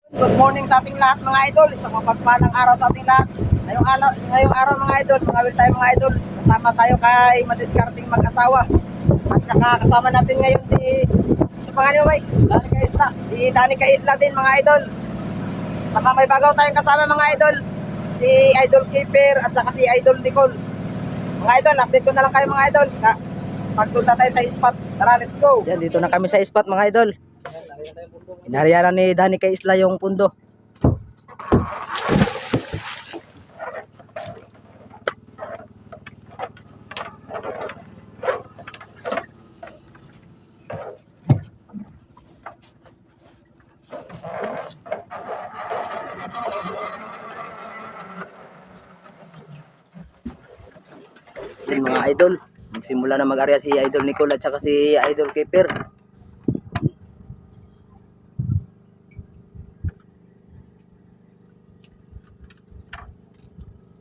Good morning sa ating lahat mga idol. Isang mapagpalang araw sa ating lahat. Ngayong araw mga idol, mangawil tayo mga idol. Sasama tayo kay madiskarting mag-asawa. At saka kasama natin ngayon si pangalan mo, Dani Kaisla. Si Dani Kaisla din mga idol. Saka may bagaw tayong kasama mga idol. Si Idol Keeper at saka si Idol Nicole. Mga idol, update ko na lang kayo mga idol. Pagtunta tayo sa spot. Tara, let's go. Yan, dito na kami sa spot mga idol. Inariyaran ni Dani Kaisla yung pundo. Yan mga idol, magsimula na mag-arya si Idol Nicole at saka si Idol Keeper.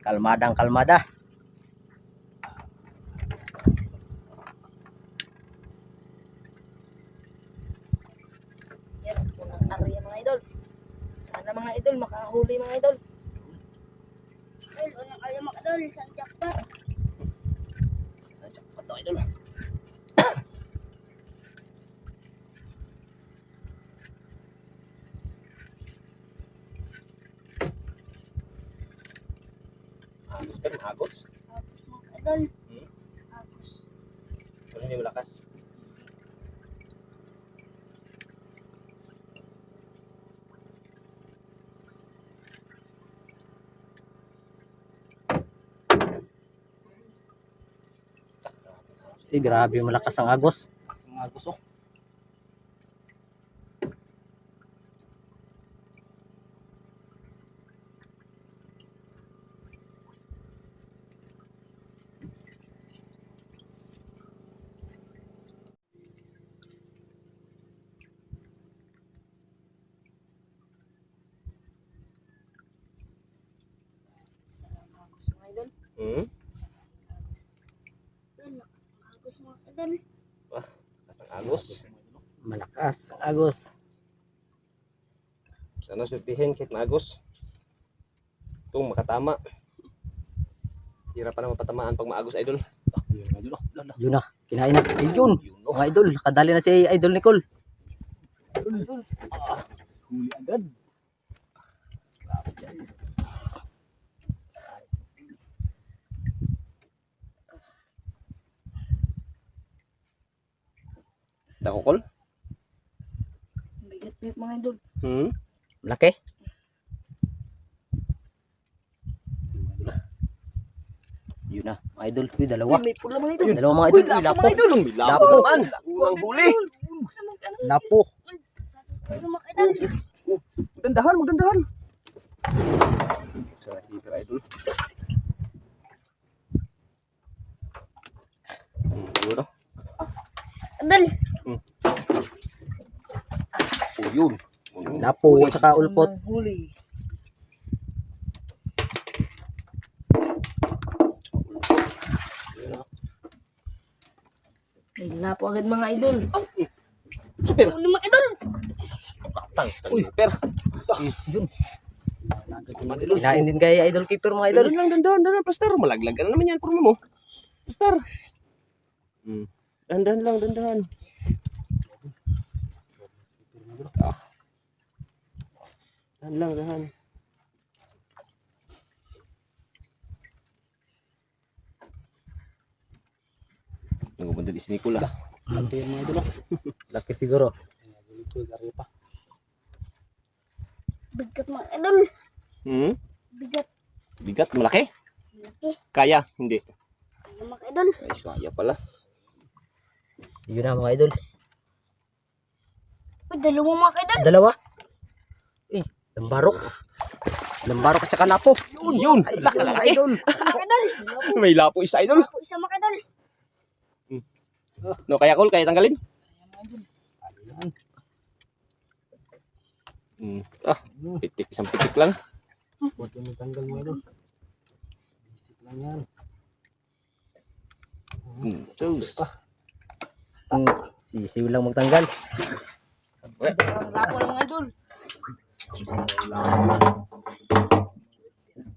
Kalmadang kalmada. Yan, unang area mga idol. Sana mga idol, makahuli mga idol. Idol, unang area mga idol, isang jackpot. Jackpot to idol. Agos ka rin, agos. Agos mga idol. Hmm? Agos. Pero hindi malakas. Grabe malakas ang agos. Ang agos oh. Agos mga idol. Hmm? Yan, agos mga idol. Malakas ang agos. Malakas ang agos. Sana sutihin kahit maagos. Itong makatama. Hirap pa na mapatamaan pag maagos idol. Yun na, kinain na. Ayun, mga idol, kadali na si Idol Nicole. Huli agad. Dakokol? Bigat-bigat mga idol. Malaki? Yun na, mga idol. Uy, dalawa. May pula mga idol. Dalawa mga idol. Uy, lapo. Lapo naman. Unang huli. Lapo. Ano mga idol? Magdandahan, magdandahan. Sa hiper idol. Yun o. Idol. Oh, yun. Lapo at saka ulpot. Huli. Ay, lapo agad mga idol. Super. Huli mga idol. Uy, per. Yun. Kinain din kay Idol Keeper mga idol. Dandan, pastor. Malaglag na naman yan, puro mo. Pastor. Dandan lang, dandan. Dandan lang, dandan. Nagubandal si Nicola. Laki mga idol. Laki siguro. Bigat mga idol. Bigat. Bigat, malaki? Laki. Kaya, hindi. Kaya mga idol. Ay, kaya pala. Yun na mga idol. Uy, dalawa mga idol. Dalawa. Eh, lambarok. Lambarok at saka lapo. Yun! Ay, Laki, mga laki. idol. Mga idol. May lapo isa, idol. Ako isa mga idol. No, kaya Col, kaya tanggalin? Pitik, isang pitik lang. Huwag yung matanggal mo idol. Basic lang yan. Sus. Sisiw lang magtanggal. Ang lapo ng mga idol.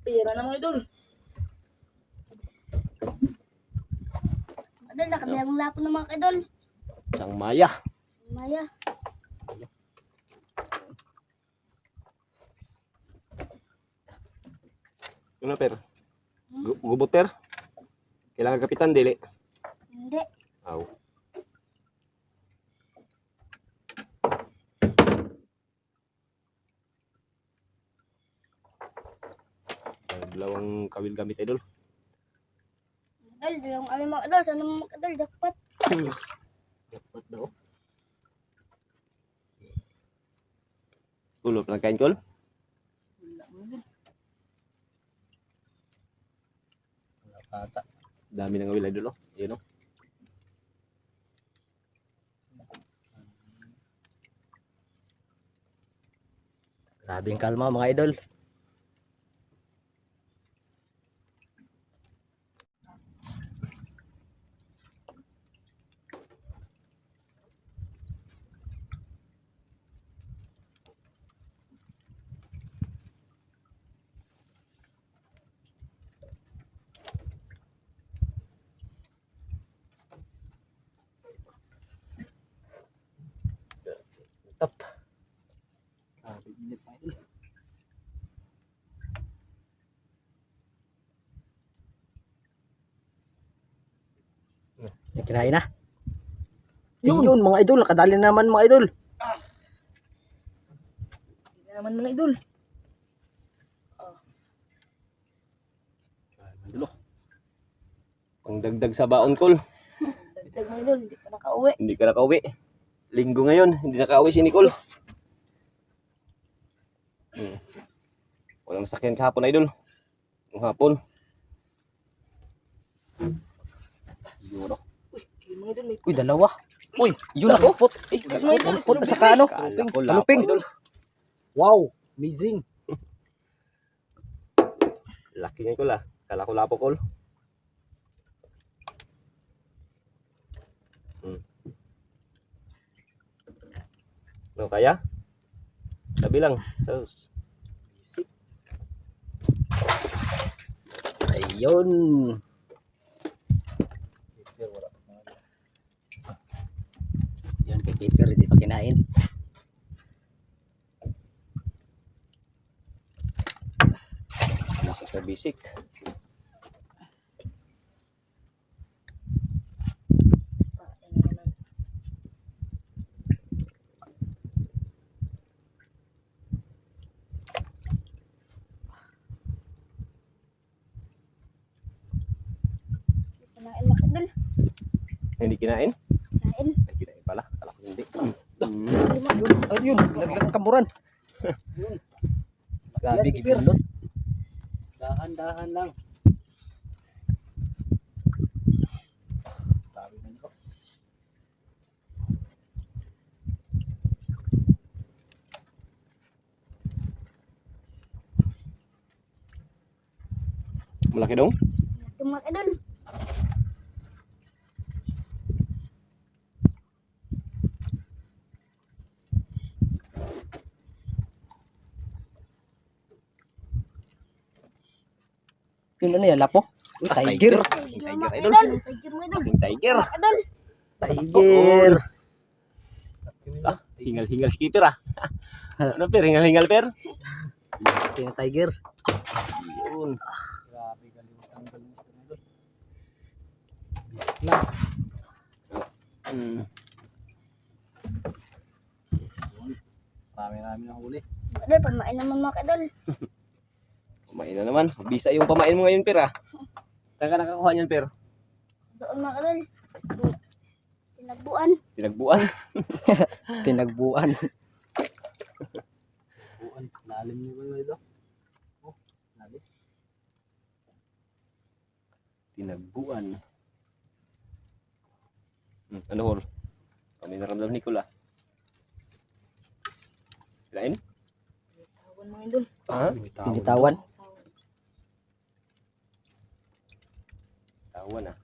Pira na mga idol. Idol, nakabilang lapo ng mga idol. Sang Maya. Maya. Ano per? Gubot per? Kailangan kapitan dili. Hindi. Aw. Dalawang kawil gamit idol. Idol, dalawang kami mga idol. Sana mga idol, jackpot. Dapat daw. Ulop lang kain kol. Wala mga idol. Kata. Dami ng kawil idol oh. Ayun oh. Grabing kalma mga idol. Tap. Grabe init mga idol. Kinain na. Yun mga idol, nakadali naman mga idol. Hindi naman mga idol. Idol oh. Ang dagdag sa baon kol. Dagdag mga idol, hindi pa nakauwi. Hindi ka nakauwi. Linggo ngayon, hindi nakauwi si Nicole. Walang sakyan kahapon idol. Yung hapon. Yun oh. Mga idol, may Uy, dalawa. Uy, yun ako. Put. Mas mga idol, Put at saka ano? Taluping. Taluping. Wow, amazing. Laki nga kol ah. Kala ko lapo kol. No, kaya? Sabi lang. Sus. Ayun. Yan kay keeper, hindi pa kinain. Basic na basic. kinain mga idol. Hindi kinain? Kinain. Ay, kinain pala. Kala ko hindi. Ayun, naglagang kamuran. Grabe, kipindot. Dahan-dahan lang. Grabe man ito. Malaki dong? Ito mga idol. Yun ano yan, lapo? Uy, tiger. Tiger Mga idol. Tiger mga idol. Aking tiger. Mga idol. Tiger. Ah, hingal-hingal si keeper ah. Ano per? Hingal-hingal per? Ito yung tiger. Yun. Grabe, galing ang galing sa mga idol. Bisik lang. Marami-rami na huli. Mga idol, pamain naman mga idol. Pamain na naman. Bisa yung pamain mo ngayon per ah. Saan ka nakakuha niyan per? Doon mga idol. Tinagbuan. Tinagbuan. Tinagbuan. Buan, lalim niyo ba yun ito? Oh, lalim. Tinagbuan. Ano hol? Kami naramdam ni Kula. Kirain? Tawan mga idol. Ha? Pinitawan. Tawan ah.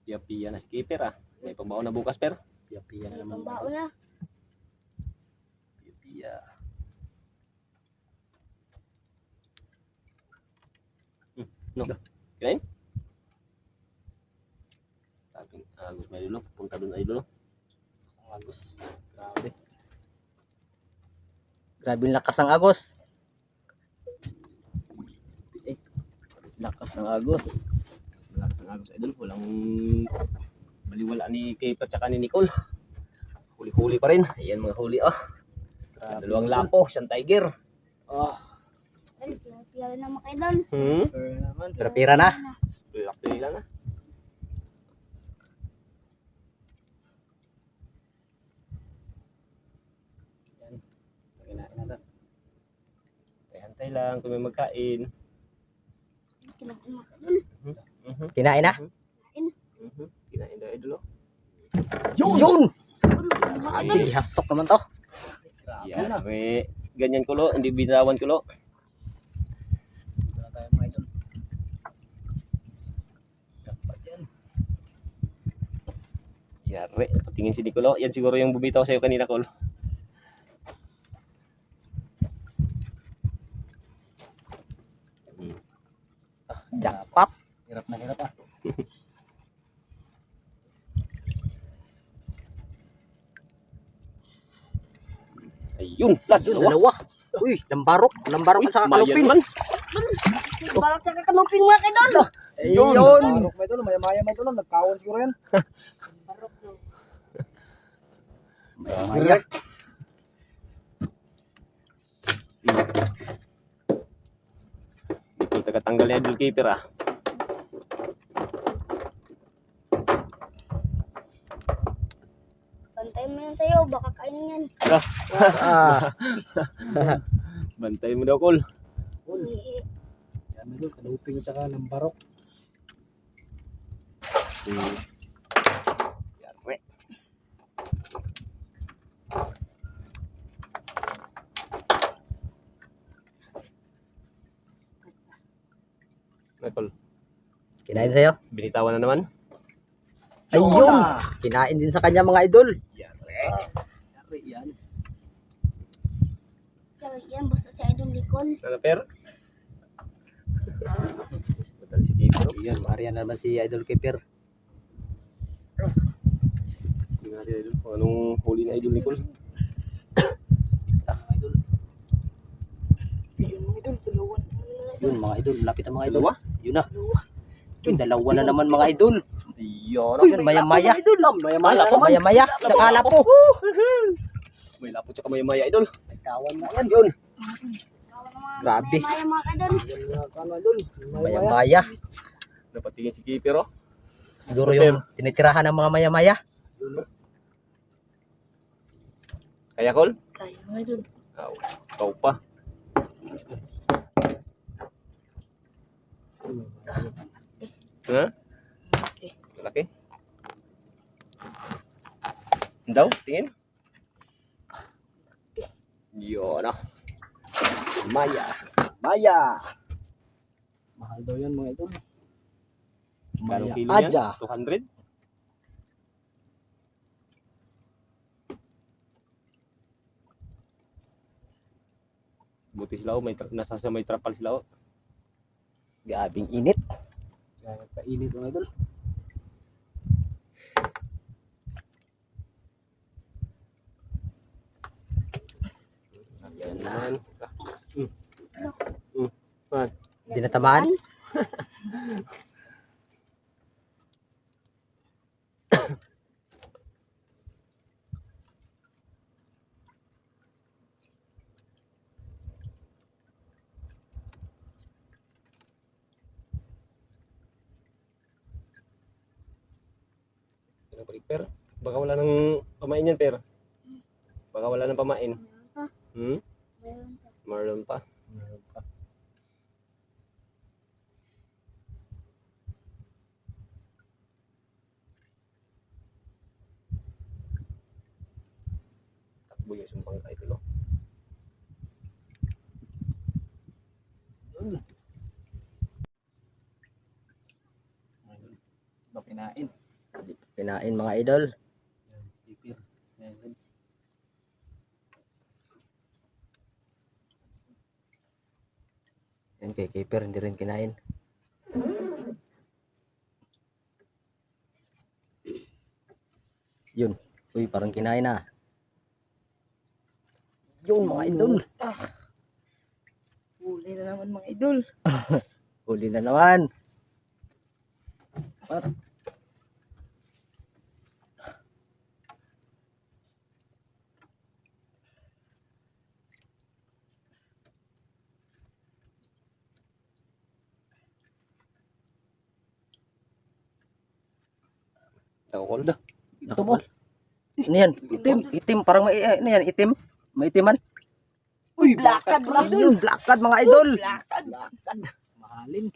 Piya-piya na si keeper ah. May pambaon na bukas, per. Piya-piya na May naman. pambao na. Piya-piya. No. Kinain? Sabing agos may dulo. Punta doon ay dulo. Ang agos. Grabe. Grabe yung lakas ng agos. Lakas ng agos. Malakas ang agos idol. Walang baliwala ni Kate at saka ni Nicole. Huli-huli pa rin. Ayan mga huli. Grabe. Dalawang lapo, isang tiger. Oh, Idol, pila na mga idol. fair naman. Pira-pira na. Laki nila na. Yan. Kinain natin. Hantay lang kung may magkain. Kinain mga idol. Kinain na? Kinain daw idol. Yun! Mga idol. Ihasok naman to. Yan. May ganyan kulo. Hindi binawan kulo. Wala tayo mga idol. Dapat yan. Yari. Patingin si Nicolo. Yan siguro yung bumitaw sa'yo kanina, Col. Jackpot. Hirap na hirap ah. Ayun. Lad. Dalawa. Uy, lambarok. Lambarok at saka Mayan kalupin. man. Balak sa kakanumping mga idol. Ayun. Lambarok may idol. Maya-maya may idol. Nagkawan siguro yan. Barok daw. Maya-maya. Nicole tagatanggal ni idol keeper ah. Bantay mo yan sa'yo. Baka kainin yan. Ah. Bantay mo daw, Col. Ihi. Yan may idol. Kalupin at saka lambarok. Yari. Col. Kinain sa'yo? Binitawan na naman. Ayun! Kinain din sa kanya mga idol. Yari. Yari yan. Kaya yan. Basta si idol Nicole. Ano, per? Matalis keeper. Ayun, Marian naman si Idol Keeper. Hindi nga idol. Kung anong huli na idol, Nicole. Idol. Yun mga idol. Dalawan. Yun mga idol, lapit ang mga idol. Dalawa? Yun na. Yun, dalawa na naman mga idol. Ayun. Yun, maya-maya. Maya-maya. Maya-maya. Tsaka lapo. May lapo tsaka may maya, idol. Nagkawan na yan. Yun. Grabe. Maya mga idol. Maya-maya. Napatingin si keeper, oh. Siguro yung tinitirahan ng mga maya-maya. Kaya, Col? Kaya mga idol. Ah, ikaw pa. Ha? Malaki? Daw, tingin. Yun ah. Maya. Maya. Mahal daw yan mga idol. Kanong kilo Aja. yan? 200? Buti sila, nasa sa may trapal sila. Gabing init. Gabing painit mga idol. Yan naman. Hindi natamaan. Ano pa per? Baka wala nang pamain yan, per. Baka wala nang pamain. Hmm? Meron pa. Marlon pa. Takbo yung sumpang kahit ilo. Ba kinain? kinain mga idol. Yan, keeper. Yan. Yan kay keeper hindi rin kinain. Yun. Uy, parang kinain na. Yun mga idol. Huli na naman mga idol. Huli na naman. Nakukol. Ito mo. Ano yan? Itim. Itim. Parang may, ano yan? Itim. May itiman. Uy, blackad mga idol. Ayun, blackad mga idol. Blackad. Mahalin.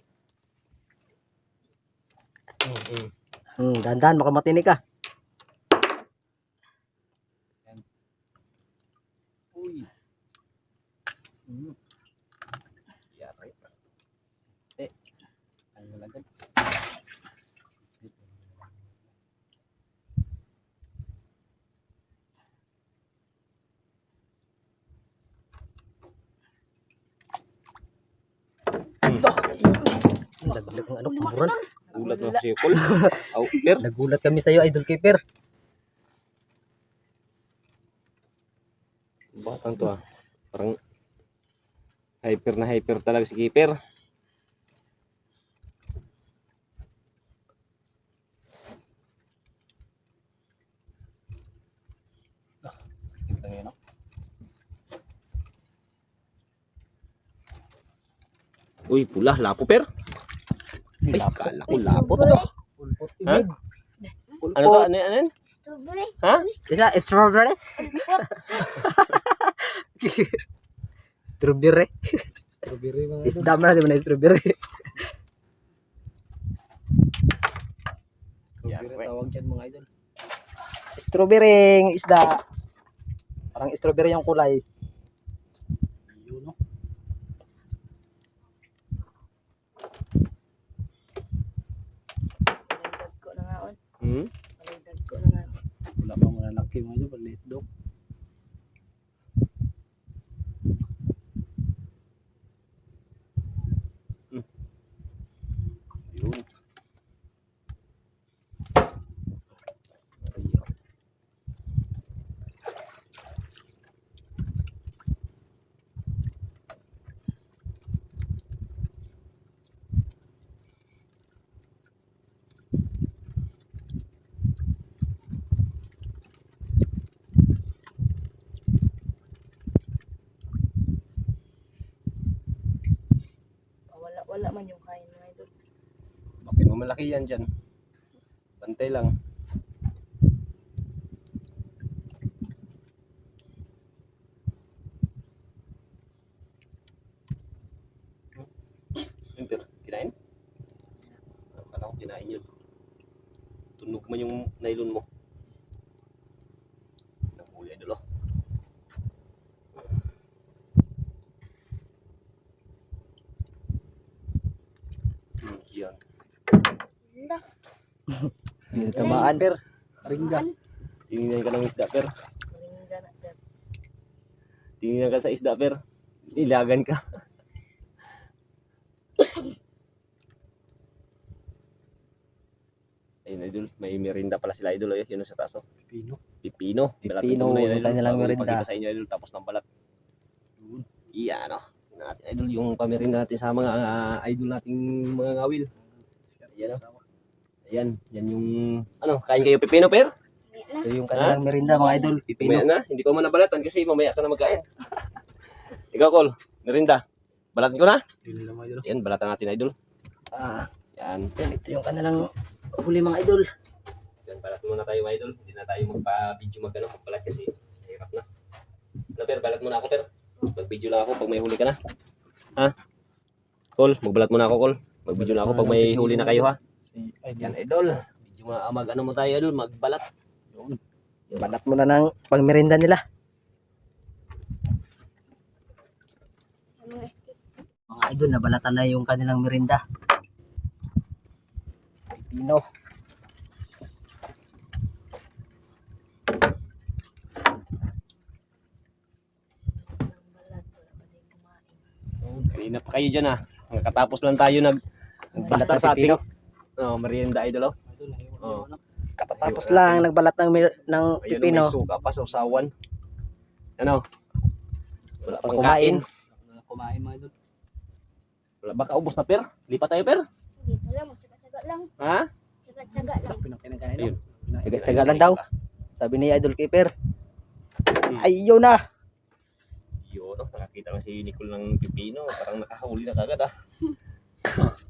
Dahan-dahan, baka matinig ka. Uy. Yari. Ang malagad. Naglag ng ano, kamuran. Gulat mo si Col. Aw, per. Nagulat kami sa iyo, idol keeper. Batang to ah. Parang hyper na hyper talaga si keeper. Ito yun, no? Uy, pula, lapo per. Ay, Lapo. kala ko lapot. Pulpot. Ha? Pulpot. Ano to? Ano yan? Strawberry. Ha? Isa, strawberry. Strawberry. Strawberry mga idol. Isda mo na, di ba na strawberry? Strawberry tawag dyan mga idol. Strawberry isda. Parang strawberry yung kulay. Yun, no? Palaydag ko na nga on. Hmm? Palaydag ko na nga. Wala pa muna laki mga idol. Palit dog. Yun. Wala man yung kain mga idol. Bakit mo malaki yan dyan? Bantay lang. Yun, per. Kinain? Akala ko kinain yun. Tunog man yung nylon mo. Nahuli idol oh. Yan. Hindi tamaan. Per. Ringga. Tingnan ka ng isda, per. Ringga na dyan. Tingnan ka sa isda, per. Ilagan ka. Ayun, idol. May merinda pala sila, idol. Ayun, yun sa taas. Oh. Pino. Pipino. Balat Pipino, ito muna yun, yung idol. kanilang Bago merinda. ipakita sa inyo, idol. Tapos ng balat. Iyan, oh. Natin, idol, yung pamerinda natin sa mga idol nating mga ngawil. Ayan, oh. Ayan, yan yung... Ano, kain kayo pipino, per? Ito yung kanilang merinda mga idol. Pipino. Mamaya na. Hindi ko man nabalatan kasi mamaya ka na magkain. Ikaw, Col. Merinda. Balat ko na. Yun lang mga idol. Yan, balatan natin, idol. Ah, Yan. yan, ito yung kanilang huli mga idol. Yan, balat muna tayo, idol. Hindi na tayo magpa-video magbalat kasi hirap na. Ano, per? Balat muna ako, per. Mag-video lang ako pag may huli ka na. Ha? Col, magbalat muna ako, Col. Mag-video na ako pag may huli na kayo, ha? Si idol. Yan, idol. Video nga, mag-ano mo tayo, idol. Magbalat. Balat mo na ng pangmerinda nila. Mga idol, nabalatan na yung kanilang merinda. Pipino. Kanina pa kayo dyan Nakatapos lang tayo Basta sa ating pipino. merienda idol. Idol, nahiwa Oh. na. Katatapos lang nagbalat ng Ayun, pipino. may suka pa sa usawan. Ano? Wala Pag pang kain. Kumain mga idol. Wala baka ubos na per. Lipat tayo per. Dito lang, tsaga-tsaga lang. Ha? Tsaga-tsaga lang. Pinakain Ayun. Tsaga-tsaga lang daw. Sabi ni Idol Keeper. Hmm. Ayun na. Yun, nakakita nga si Nicole ng pipino. Parang nakahuli na kagad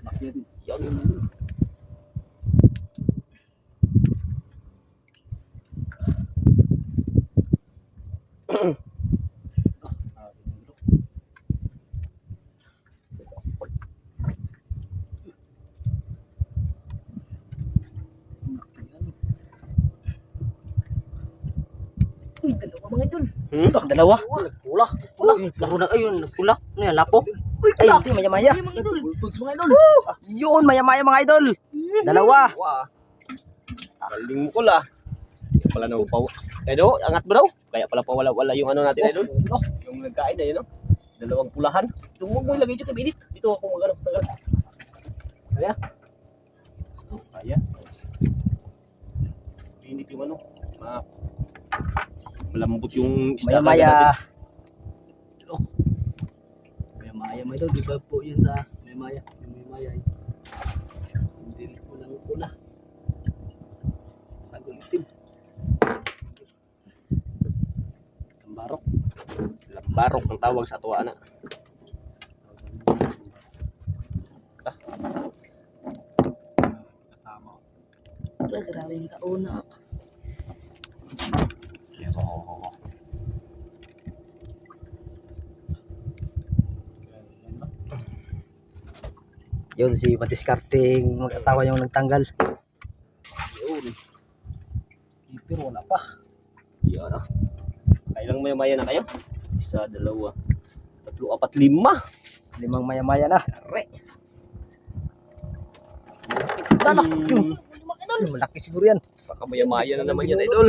Bakit? Yun. Uy, dalawa mga idol. Dalawa. Nagpula. Laro na ayun. Nagpula. Ano yan? Lapo. Ay, hindi. Maya-maya. Uy, mga idol. Mga idol. Yun. Maya-maya mga idol. Dalawa. Wow. Galing mo ko lah. Pala na upaw. Kaya angat mo daw. Kaya pala pawala-wala yung ano natin idol. Yung nagkain na yun, no? Dalawang pulahan. Huwag mo ilagay dyan kay Binit. Dito ako mag-ano. Kaya? Kaya. Binit yung ano. Malambot yung isda. Maya-maya. Maya-maya mga idol. Di ba po yun sa maya-maya? Yung maya-maya eh. Hindi pulang-pula. Sagol itim. Tambarok. Lambarok ang tawag sa tuwa na. Tama. Wala, grabe yung kauna. Yan ba? Yun si Matiskarting mag-asawa yung nagtanggal. Yun. Keeper wala pa. Yan Kailang maya-maya na kayo? Isa, dalawa, tatlo, apat, lima. 5 maya-maya na. Are. Tanak. Yun. Malaki siguro yan. Baka maya-maya na naman yan, idol.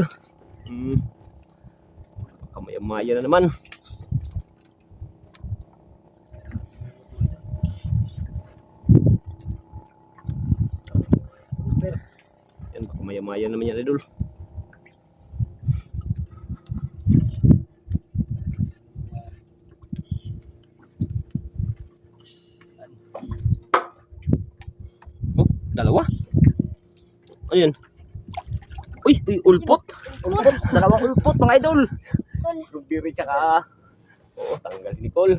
Baka maya-maya na naman. Keeper. Yan, baka maya-maya naman yan, idol. Oh, dalawa. Ano yan? Uy, ulpot. Ulpot. Dalawang ulpot mga idol. Strawberry tsaka tanggal si Nicole.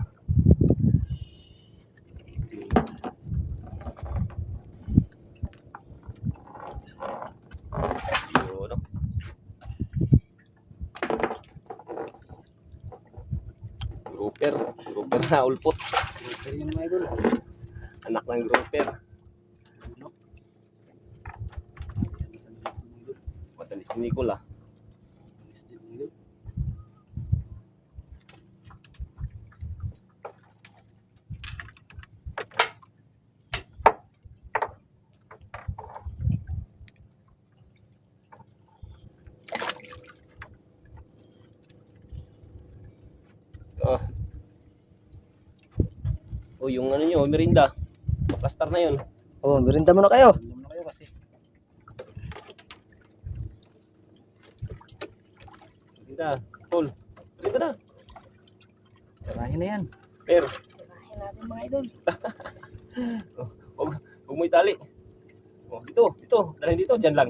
Yun, no? Grouper na ulpot. Keeper yun mga idol. Anak ng grouper. Ulo. Matalis ni Nicole Alis din mga idol. Oh, yung ano nyo, merinda. Makastar na yun. Oh, merinda muna kayo. Alam na kayo kasi. Merinda. Paul. Merinda na. Sarahin na yan. Per. Tirahin natin mga idol. Huwag mo itali. Oh, dito. Dalhin dito. Diyan lang.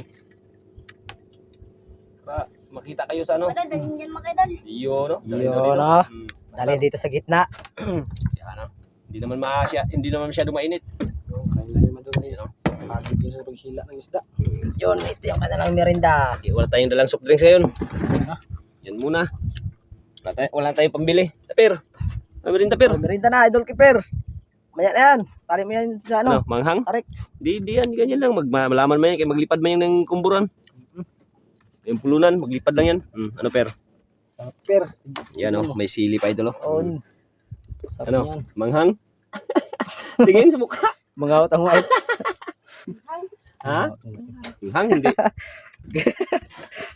Para makita kayo sa ano. Idol, dalhin dyan mga idol. Iyo, no? Dalhin Iyo, na dito. no? Basta, Dali dito sa gitna. yan, no? Hindi naman masyado mainit. So, kain lang yung madol kasi. Ayun, no? Pagod yun sa paghila ng isda. Yun, ito yung kanilang merinda. Okay, wala tayong dalang soft drinks ngayon. Yan muna. Wala tayong pambili. Per. Merinda, per. Oh, merinda na, Idol Keeper. Maya na yan. Tali mo yan sa ano. Ano, manghang? Tarik. Di yan, ganyan lang. Malaman mo yan, kaya maglipad man yan ng kumburan. Yung pulunan, maglipad lang yan. Ano, per? Per. Yan, oh, may sili pa idol, oh. On. Sarap Ano, yan. manghang? Tingin sa mukha. Mga utang white. Ha? Manghang, hindi.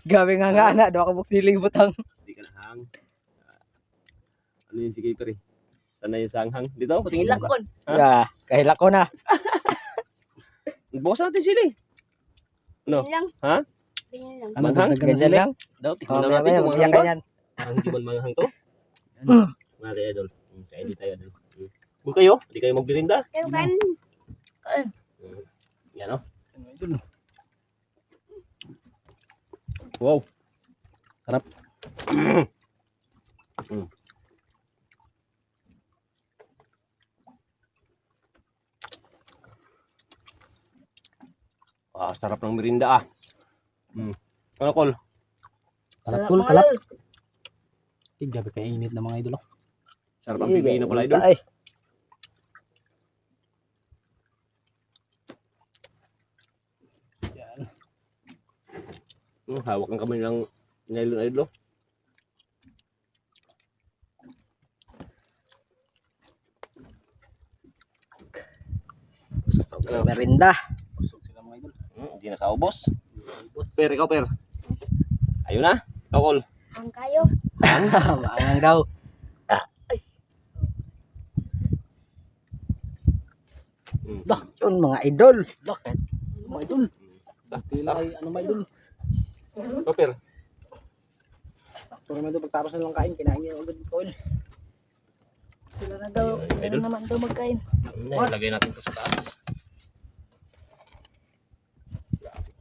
Gabi nga na. Doon ka buksiling butang. Hindi ka na hang. Ano yun si Keeper, eh? Sana yung sanghang. Dito, patingin sa Hilakon. Kahila ko na. Bukas natin sili. No. Yun lang. Ha? Yun lang. Ano, Manghang? dagdagan na Ganyan sila? lang. Daw, Oh, tingnan maya natin maya, kung magbiyak manghang ka ba. yan. Parang hindi man manghang to. Mari, idol. Kaya di tayo, idol. Kung kayo, di kayo magbirinda. Kayo kan. Yan, no? Idol. Wow. Sarap. Sarap ng merinda ah. Ano, Kol? Kalap, Sarap, tol, mga kalap. idol. Grabe kainit na mga idol. Oh. Sarap ang pipino pala, idol. Ay, Yan. Hawak ang kamay ng nylon, idol. gusto ko sa merinda. Busog sila mga idol. Hindi nakaubos. Ubos. Per, ikaw, Per. Ayun na. Ikaw, Kol. Ang kayo. Maangang daw. Dah, yun mga idol. Bakit? Mga idol. Pila ay ano mga idol. Ikaw, Per. Sakto naman idol pagtapos na lang kain. Kinain niya agad ko. Sila na daw. Sila na naman daw magkain. Ilagay natin to sa taas.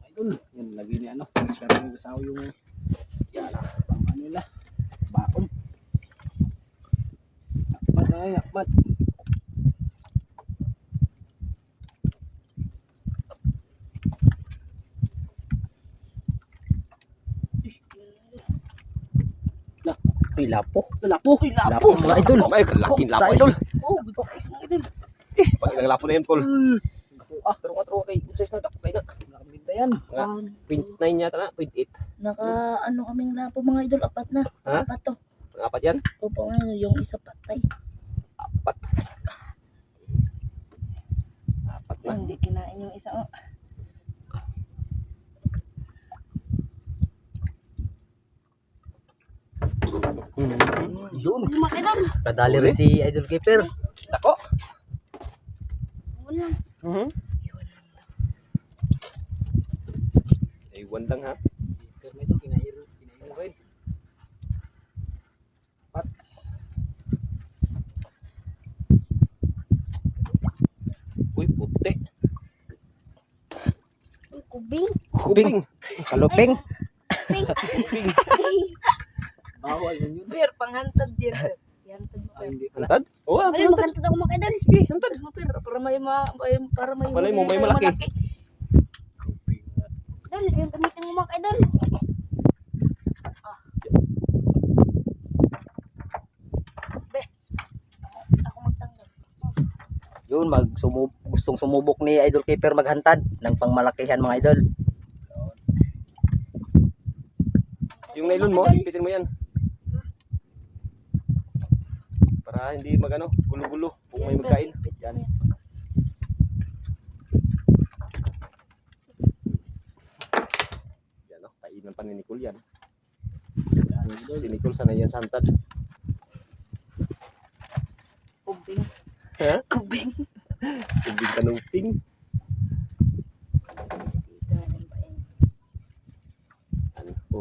Idol. Yan lagi ni ano. Sarap ng gasaw yung yan. Pang ano nila. Baon. Akmat ay akmat. Uy, lapo. Lapo. Lapo mga idol. Ay, kalaking lapo, Size. idol. Oh, good size mga idol. Pag ilang lapo na yan, Kol. Taro kay good size na dako kayo na. Nakabinta yan. Nga, 0.9 yata na, 0.8. Naka ano kaming lapo mga idol. Apat na. Ha? Apat to. Pang-apat yan? Opo ano yung isa patay. Apat. Apat na. Hindi kinain yung isa. Oh. Yun. Mga idol. Kadali rin si Idol Keeper. Ako. Wala. Iwan lang ha. Pero may idol kinain rin. Uy, puti. Uy, kubing. Kubing. Kaluping. Bawal yun yun. Beer, panghantad din. Hantad mo. Ay, hindi pala. Hantad? Oo, Ay, hantad. maghantad ako mga idol. Sige, hantad. Hantad mo, Beer. Para may para may Malay mo, may huli malaki. Idol, yung gamitin mo mga idol. Be. Ako magtanggal. Yun, gustong sumubok ni Idol Keeper maghantad ng pangmalakihan mga idol. Yung nylon mo, ipitin mo yan. Para hindi magano, gulo-gulo kung may magkain. Yan. Yan o, kainan pa ni Nicole yan. Si Nicole sana yan sa hantad. Kubing. Ha? Kubing. Kubing kanuping. Ano po?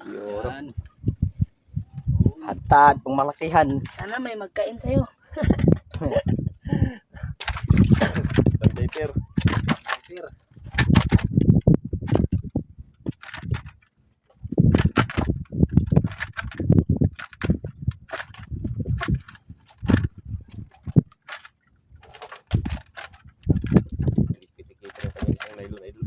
Yoro. Yan. Hantad, pangmalakihan. Sana may magkain sa'yo. Bantay Per. Pero. Pitik-pitik na kanyang isang nylon idol.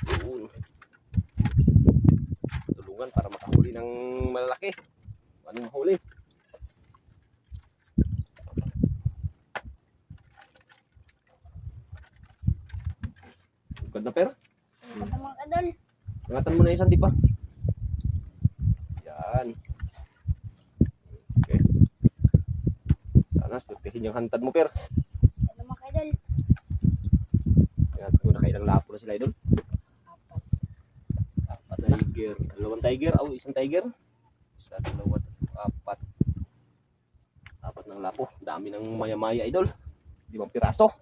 Yun. Tulungan para makahuli ng malalaki. Ano mahuli? Good na Per. Ano mga idol? Ingatan mo na isang di pa. Yan. Okay. Sana sutihin yung hantad mo, Per. Ano mga idol? Nakailang lapo na sila idol. Tiger. Dalawang tiger. Isang tiger. Isa, dalawa, apat. Apat ng lapo. Dami ng maya-maya idol. 5 piraso.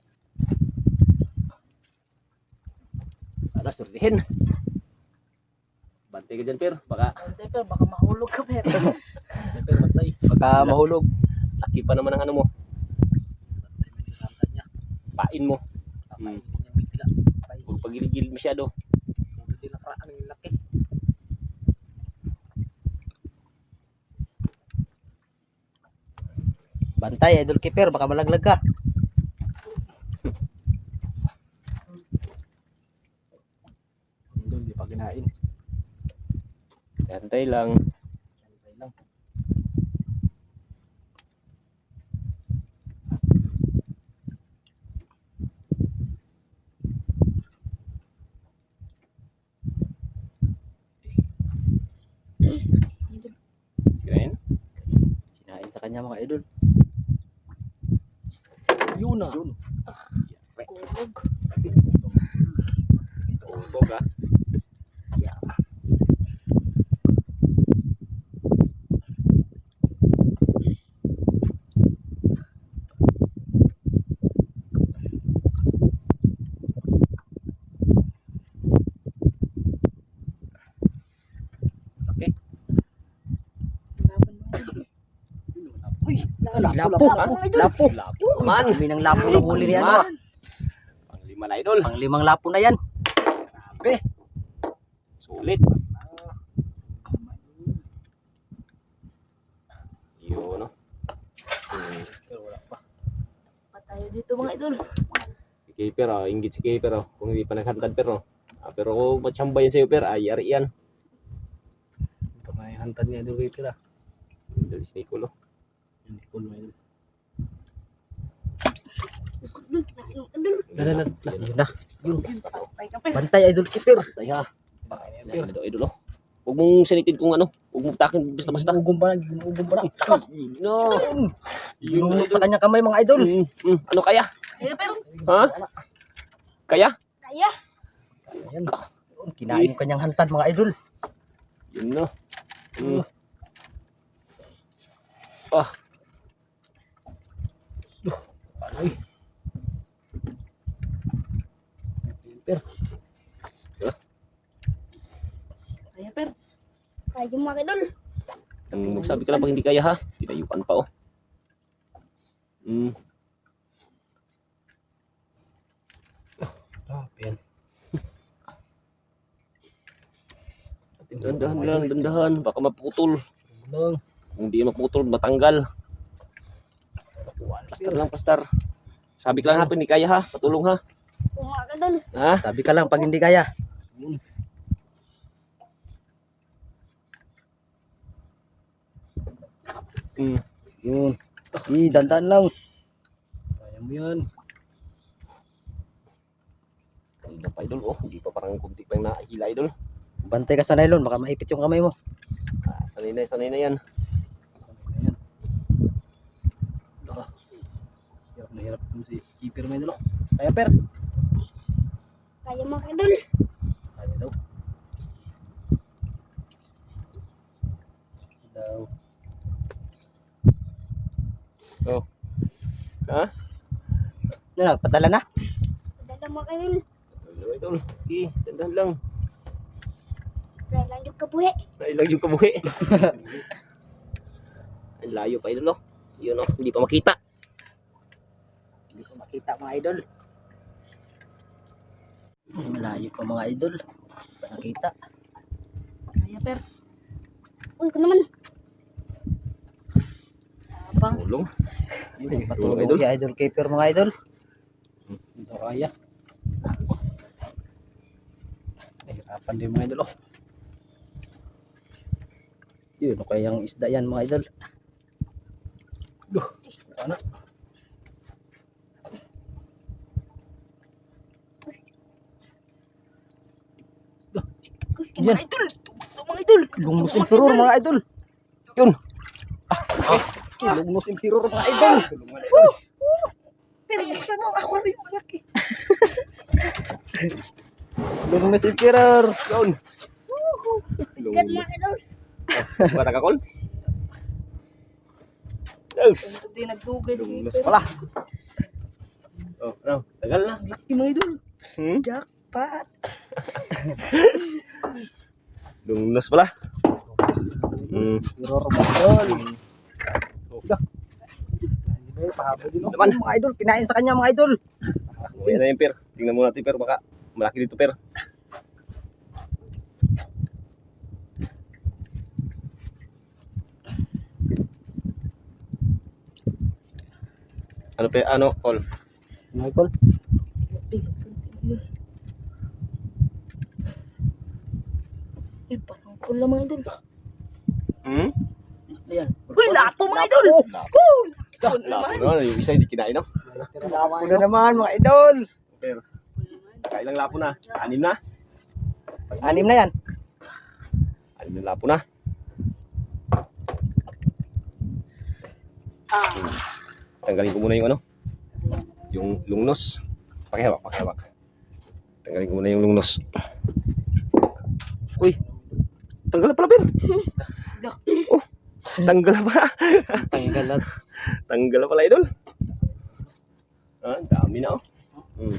Sana surtihin. Bantay ka dyan, Per. Baka Bantay per, baka mahulog ka per. Per, bantay. Baka mahulog. laki pa naman ang ano mo. Bantay mo yung sangkad niya. Pain mo. Papainin niya bigla. Kung pagilid-gilid masyado. Kung hindi nakaraan yung laki. Bantay, idol keeper, baka malaglag ka. Idol, di pa kinain. Bantay lang. Bantay lang. Kirain. Kinain sa kanya mga idol. Yun na. Yun. Kulog. Tulog ha. Laki. Uy, lapo. lapo, Ha? Lapo. Man. Kami ng lapo ng huli ni ano. Pang-5 na idol. Pang 5 lapo na yan. Sulit. Yun no. Pero wala pa. Patayo dito mga idol. Si Keeper inggit si Keeper kung hindi pa naghantad pero. Pero kung matsyamba yan sa'yo Per, ari yan. Kamay hantad niya idol kay Pira. Idol si Nicolo. Hindi cool mo idol. Idol. Dala. Yun na. Patay ka per. Bantay, idol keeper. Tay ha. Yan, idol oh. Huwag mong sinitid kung ano. Huwag mong takin basta-basta. Ugong pa lang. Ugong pa lang. No. Ginunod sa kanya kamay mga idol. Ano kaya? Kaya per. Ha? Kaya? Kaya. Ayan. Kinain yung kanyang hantad mga idol. Yun no. Ah. Ay. Per. Kaya per. Kaya mga idol. Magsabi ka lang pag hindi kaya ha. Tinayuan pa oh. Yan. Dandahan lang, dandahan. Baka maputol. Lang. Kung hindi maputol, matanggal. Pastar lang, pastar. Sabi ka lang ha, pag hindi kaya ha. Patulong ha. Mga idol. Ha? Sabi ka lang pag hindi kaya. Yun. Dandan lang. Kaya mo yan. Hindi pa idol oh. Hindi pa parang kunti pa yung nakahila idol. Bantay ka sa nylon, baka maipit yung kamay mo. Sanay na yan. Sanay na yan. Baka. Hirap na hirap mo si keeper mo idol. Kaya per. Kaya mga idol. Kaya daw. Daw. Oh. Ha? Ano, padala na? Dala mga idol. Idol. Okay, dandahan lang. Kaya lang yung kabuhi. Nailag yung kabuhi. Ang layo pa idol oh. Yun oh, hindi pa makita. Hindi ko makita mga idol. Malayo pa mga idol. Hindi pa nakita. Kaya per. Uy, ko naman. Abang. Tulong. Yun, patulong idol. si idol keeper mga idol. Hindi ko kaya. Nahirapan din mga idol. Oh. Yun, o kayang isda yan mga idol. Ano? Yan. Mga idol. Lungnos emperor mga idol. Yun. Lungnos emperor mga idol. Pero buksan mo, ako rin malaki. Lungnos Emperor. Yun. Bigat mga idol. Buka tagakol. Yes. Hindi nagdugay si Lungnos Keeper. pala. Oh, ano? Tagal na. Laki mga idol. Hmm? Jackpot. Lungnos pala. Hmm. Emperor mga idol. Naman. Mga idol, kinain sa kanya mga idol. Ngayon na yung per. Tingnan muna natin per. Baka malaki dito per. Ano per? Ano? Call. Michael. Bigat konti mga idol. Eh, parang cool lang mga idol. Hmm? Ayan. Uy, lapo mga idol. Lapo na. Yung isa hindi kinain no? Lapo na naman mga idol. Per. Kailang lapo na. 6 na. 6 na yan. 6 na lapo na. Tanggalin ko muna yung ano. Yung lungnos. Pakihawak, pakihawak. Tanggalin ko muna yung lungnos. Uy. Tanggal na pala, Per. Oh, tanggal na pala. Tanggalan. Tanggal na pala, idol. Ah, dami na, oh. Hmm.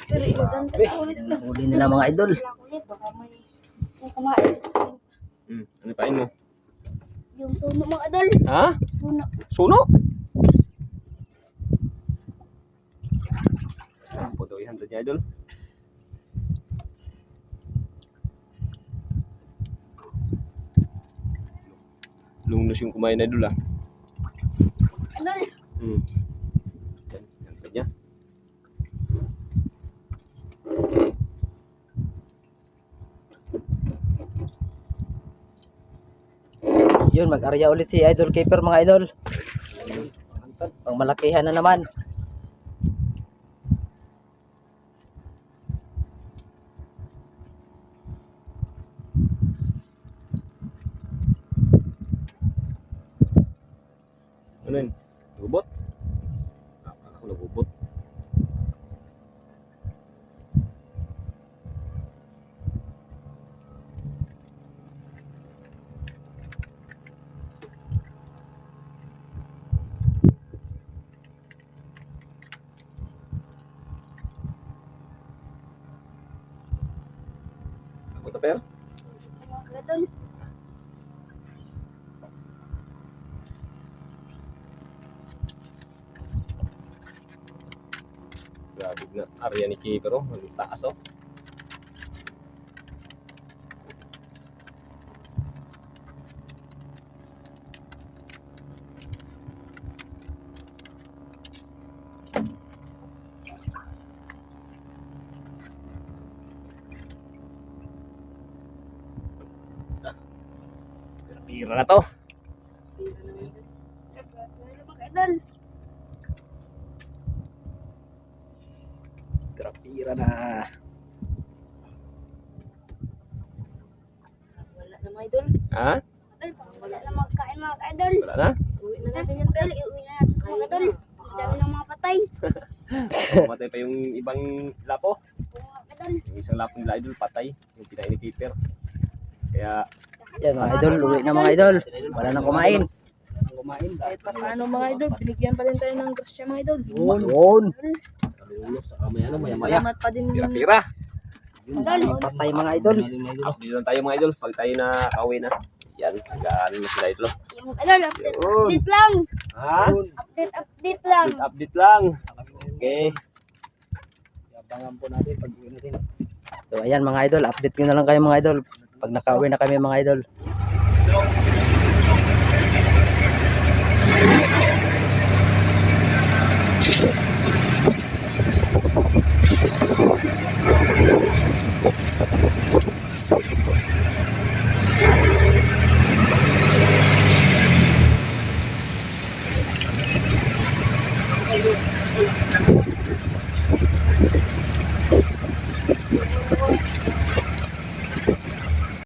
Pero maganda na ulit na. Huli nila mga idol. Ulit, baka may kumain. Ano pain mo? Yung suno mga idol. Ha? Suno. Suno? Puto 100 niya, idol. Lungnos yung kumain na, idol, ah. Idol. Hmm. Yan, yan niya. Yun, mag-arya ulit si Idol Keeper mga idol. Pang malakihan na naman. Ano yun? Gubot? Ako nagubot. Ako sa per? Mga idol. Grabe na area ni Keeper, oh. Ang taas, oh. Pira na to. Mga idol. Grapira na. Wala na mga idol. Ha? Ay, parang wala na magkain mga idol. Wala na? Uwi na natin yan, Pel. Iuwi na natin mga idol. Ang dami ng mga patay. Matay pa yung ibang lapo. Mga idol. Yung isang lapo nila, idol, patay. Yung kinain ni Keeper. Kaya, Yan mga idol, uwi na mga idol. Wala nang kumain. Kahit pa paano mga idol, binigyan pa din tayo ng grasya mga idol. Yun. ulo sa kamay, ano, maya-maya. Salamat pa din. Pira-pira. Patay mga idol. Update lang tayo mga idol. Pag tayo na kauwi na. Yan, hanggang na sila idol. Yung idol, update lang. Ha? Update lang. Update lang. Okay. Abangan po natin pag uwi natin. So ayan mga idol, update nyo na lang kayo mga idol. Pag nakauwi na kami mga idol.